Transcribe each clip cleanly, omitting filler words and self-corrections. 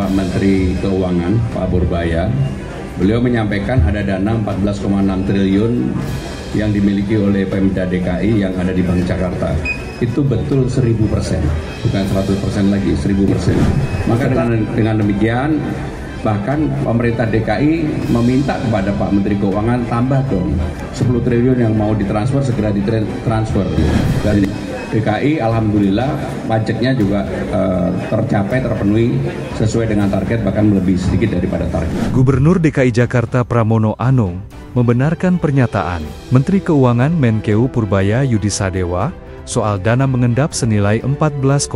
Pak Menteri Keuangan, Pak Purbaya, beliau menyampaikan ada dana 14,6 triliun yang dimiliki oleh Pemda DKI yang ada di Bank Jakarta. Itu betul 1000%, bukan 100% lagi, 1000%. Maka dengan demikian, bahkan pemerintah DKI meminta kepada Pak Menteri Keuangan tambah dong 10 triliun yang mau ditransfer segera ditransfer. Dari DKI alhamdulillah pajaknya juga terpenuhi sesuai dengan target, bahkan lebih sedikit daripada target. Gubernur DKI Jakarta Pramono Anung membenarkan pernyataan Menteri Keuangan Menkeu Purbaya Yudi Sadewa soal dana mengendap senilai 14,6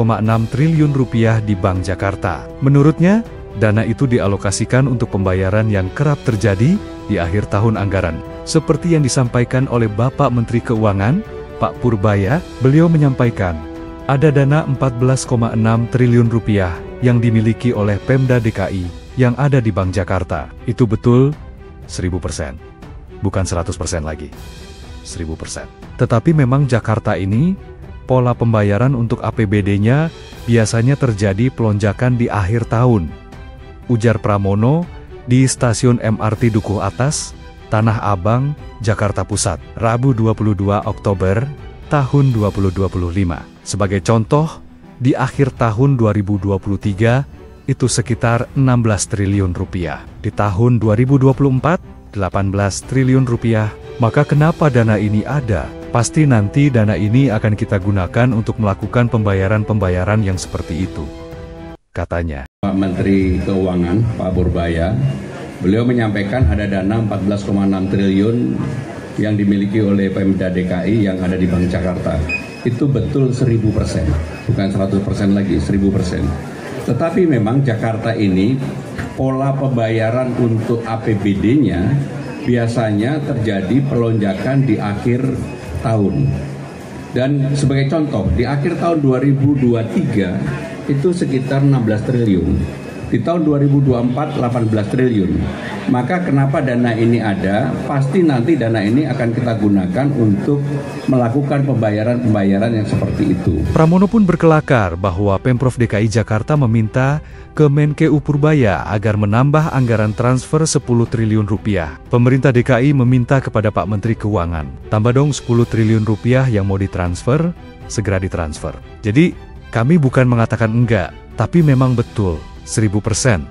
triliun rupiah di Bank Jakarta. Menurutnya, dana itu dialokasikan untuk pembayaran yang kerap terjadi di akhir tahun anggaran. Seperti yang disampaikan oleh Bapak Menteri Keuangan, Pak Purbaya, beliau menyampaikan, ada dana 14,6 triliun rupiah yang dimiliki oleh Pemda DKI yang ada di Bank Jakarta. Itu betul 1000%, bukan 100% lagi. 1000%. Tetapi memang Jakarta ini, pola pembayaran untuk APBD-nya biasanya terjadi pelonjakan di akhir tahun. Ujar Pramono di stasiun MRT Dukuh Atas, Tanah Abang, Jakarta Pusat, Rabu 22 Oktober tahun 2025. Sebagai contoh, di akhir tahun 2023 itu sekitar 16 triliun rupiah. Di tahun 2024, 18 triliun rupiah. Maka kenapa dana ini ada? Pasti nanti dana ini akan kita gunakan untuk melakukan pembayaran-pembayaran yang seperti itu, katanya. Pak Menteri Keuangan, Pak Purbaya, beliau menyampaikan ada dana 14,6 triliun yang dimiliki oleh Pemda DKI yang ada di Bank Jakarta. Itu betul 1000%, bukan 100% lagi, 1000%. Tetapi memang Jakarta ini, pola pembayaran untuk APBD-nya biasanya terjadi pelonjakan di akhir tahun. Dan sebagai contoh, di akhir tahun 2023 itu sekitar 16 triliun. Di tahun 2024, 18 triliun. Maka kenapa dana ini ada? Pasti nanti dana ini akan kita gunakan untuk melakukan pembayaran-pembayaran yang seperti itu. Pramono pun berkelakar bahwa Pemprov DKI Jakarta meminta ke Menkeu Purbaya agar menambah anggaran transfer 10 triliun rupiah. Pemerintah DKI meminta kepada Pak Menteri Keuangan, tambah dong 10 triliun rupiah yang mau ditransfer, segera ditransfer. Jadi, kami bukan mengatakan enggak, tapi memang betul, 1000%.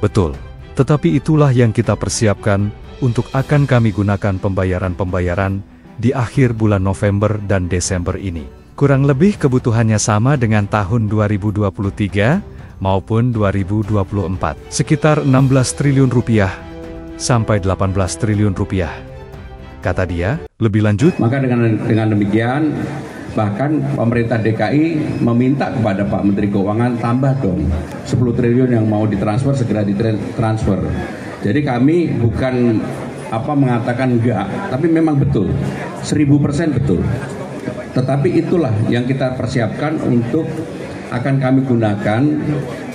Betul. Tetapi itulah yang kita persiapkan untuk akan kami gunakan pembayaran-pembayaran di akhir bulan November dan Desember ini. Kurang lebih kebutuhannya sama dengan tahun 2023 maupun 2024. Sekitar 16 triliun rupiah sampai 18 triliun rupiah. Kata dia, lebih lanjut. Maka dengan demikian, bahkan pemerintah DKI meminta kepada Pak Menteri Keuangan tambah dong 10 triliun yang mau ditransfer segera ditransfer. Jadi kami bukan mengatakan enggak, tapi memang betul 1000% betul. Tetapi itulah yang kita persiapkan untuk akan kami gunakan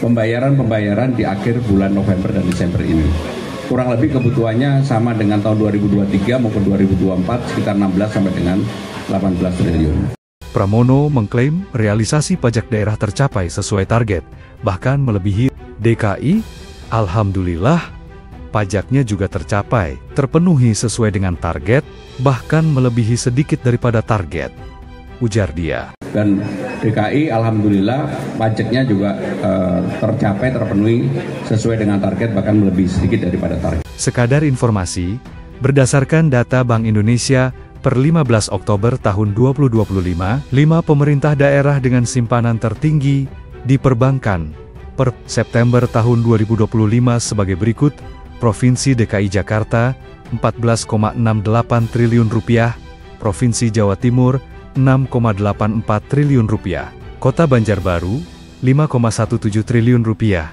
pembayaran-pembayaran di akhir bulan November dan Desember ini. Kurang lebih kebutuhannya sama dengan tahun 2023 maupun 2024 sekitar 16 sampai dengan 18 triliun. Pramono mengklaim realisasi pajak daerah tercapai sesuai target, bahkan melebihi DKI. Alhamdulillah, pajaknya juga tercapai, terpenuhi sesuai dengan target, bahkan melebihi sedikit daripada target, ujar dia. Dan DKI alhamdulillah pajaknya juga terpenuhi sesuai dengan target, bahkan lebih sedikit daripada target. Sekadar informasi, berdasarkan data Bank Indonesia per 15 Oktober tahun 2025, 5 pemerintah daerah dengan simpanan tertinggi di perbankan per September tahun 2025 sebagai berikut: Provinsi DKI Jakarta 14,68 triliun rupiah, Provinsi Jawa Timur 6,84 triliun rupiah, Kota Banjarbaru 5,17 triliun rupiah,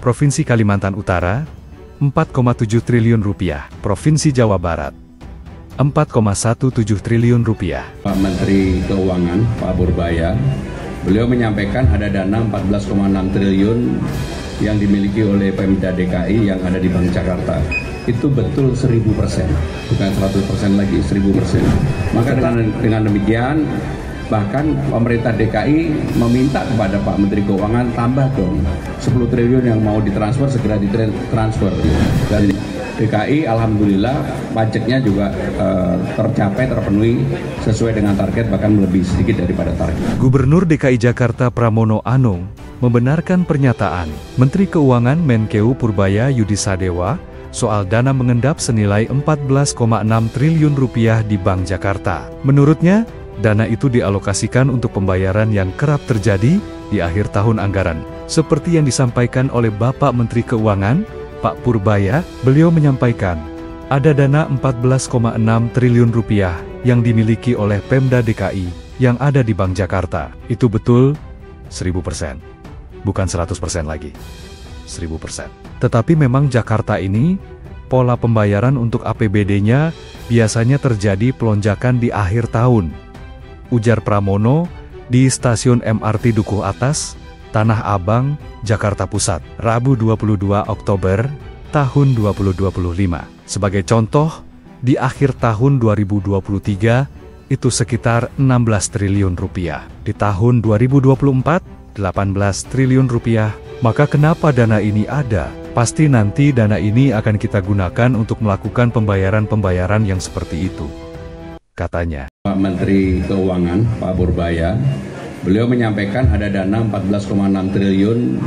Provinsi Kalimantan Utara 4,7 triliun rupiah, Provinsi Jawa Barat 4,17 triliun rupiah. Pak Menteri Keuangan, Pak Purbaya, beliau menyampaikan ada dana 14,6 triliun yang dimiliki oleh Pemda DKI yang ada di Bank Jakarta. Itu betul 1000%, bukan 100% lagi, 1000%. Maka dengan demikian, Bahkan pemerintah DKI meminta kepada Pak Menteri Keuangan tambah dong 10 triliun yang mau ditransfer segera ditransfer. Dan DKI alhamdulillah pajaknya juga terpenuhi sesuai dengan target, bahkan lebih sedikit daripada target. Gubernur DKI Jakarta Pramono Anung membenarkan pernyataan Menteri Keuangan Menkeu Purbaya Yudisadewa soal dana mengendap senilai 14,6 triliun rupiah di Bank Jakarta. Menurutnya, dana itu dialokasikan untuk pembayaran yang kerap terjadi di akhir tahun anggaran. Seperti yang disampaikan oleh Bapak Menteri Keuangan, Pak Purbaya, beliau menyampaikan, ada dana 14,6 triliun rupiah yang dimiliki oleh Pemda DKI yang ada di Bank Jakarta. Itu betul 1000%. Bukan 100% lagi. 1000%. Tetapi memang Jakarta ini, pola pembayaran untuk APBD-nya biasanya terjadi pelonjakan di akhir tahun. Ujar Pramono di stasiun MRT Dukuh Atas, Tanah Abang, Jakarta Pusat, Rabu 22 Oktober tahun 2025. Sebagai contoh, di akhir tahun 2023 itu sekitar 16 triliun rupiah. Di tahun 2024, 18 triliun rupiah. Maka kenapa dana ini ada? Pasti nanti dana ini akan kita gunakan untuk melakukan pembayaran-pembayaran yang seperti itu, katanya. Pak Menteri Keuangan, Pak Purbaya, beliau menyampaikan ada dana 14,6 triliun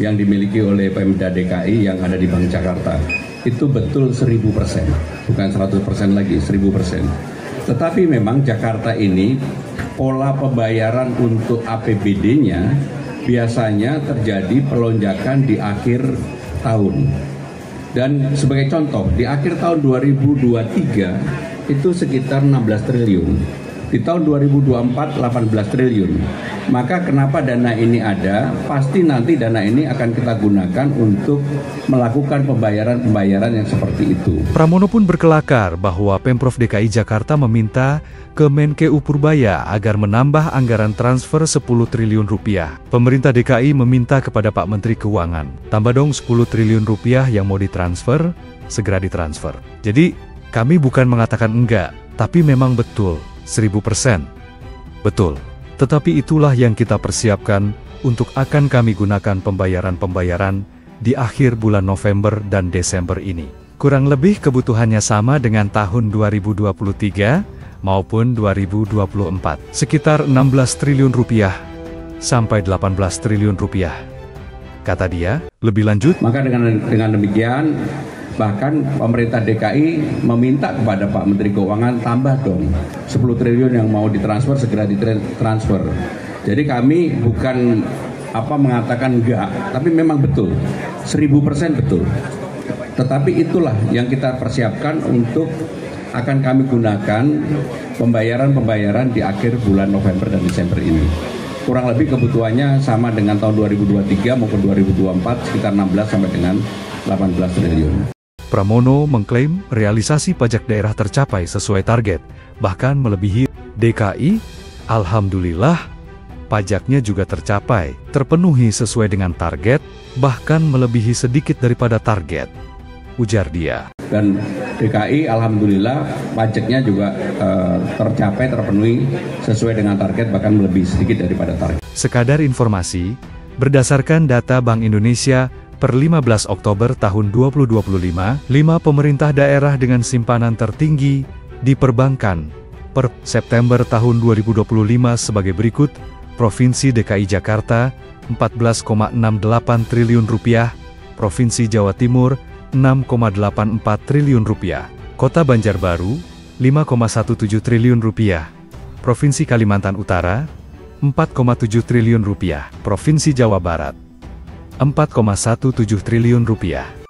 yang dimiliki oleh Pemda DKI yang ada di Bank Jakarta. Itu betul 1000%, bukan 100% lagi, 1000%. Tetapi memang Jakarta ini, pola pembayaran untuk APBD-nya biasanya terjadi pelonjakan di akhir tahun. Dan sebagai contoh, di akhir tahun 2023 itu sekitar 16 triliun. Di tahun 2024 18 triliun. Maka kenapa dana ini ada? Pasti nanti dana ini akan kita gunakan untuk melakukan pembayaran-pembayaran yang seperti itu. Pramono pun berkelakar bahwa Pemprov DKI Jakarta meminta ke Menkeu Purbaya agar menambah anggaran transfer 10 triliun rupiah. Pemerintah DKI meminta kepada Pak Menteri Keuangan, tambah dong 10 triliun rupiah yang mau ditransfer, segera ditransfer. Jadi, kami bukan mengatakan enggak, tapi memang betul, 1000%. Betul. Tetapi itulah yang kita persiapkan untuk akan kami gunakan pembayaran-pembayaran di akhir bulan November dan Desember ini. Kurang lebih kebutuhannya sama dengan tahun 2023 maupun 2024. Sekitar 16 triliun rupiah sampai 18 triliun rupiah. Kata dia, lebih lanjut. Maka dengan demikian, bahkan pemerintah DKI meminta kepada Pak Menteri Keuangan tambah dong 10 triliun yang mau ditransfer segera ditransfer. Jadi kami bukan mengatakan enggak, tapi memang betul 1000% betul. Tetapi itulah yang kita persiapkan untuk akan kami gunakan pembayaran-pembayaran di akhir bulan November dan Desember ini. Kurang lebih kebutuhannya sama dengan tahun 2023 maupun 2024 sekitar 16 sampai dengan 18 triliun. Pramono mengklaim realisasi pajak daerah tercapai sesuai target, bahkan melebihi DKI. Alhamdulillah, pajaknya juga terpenuhi sesuai dengan target, bahkan melebihi sedikit daripada target, ujar dia. Dan DKI alhamdulillah pajaknya juga terpenuhi sesuai dengan target, bahkan lebih sedikit daripada target. Sekadar informasi, berdasarkan data Bank Indonesia, per 15 Oktober tahun 2025, 5 pemerintah daerah dengan simpanan tertinggi di perbankan per September tahun 2025 sebagai berikut: Provinsi DKI Jakarta 14,68 triliun rupiah, Provinsi Jawa Timur 6,84 triliun rupiah, Kota Banjarbaru 5,17 triliun rupiah, Provinsi Kalimantan Utara 4,7 triliun rupiah, Provinsi Jawa Barat 4,17 triliun rupiah.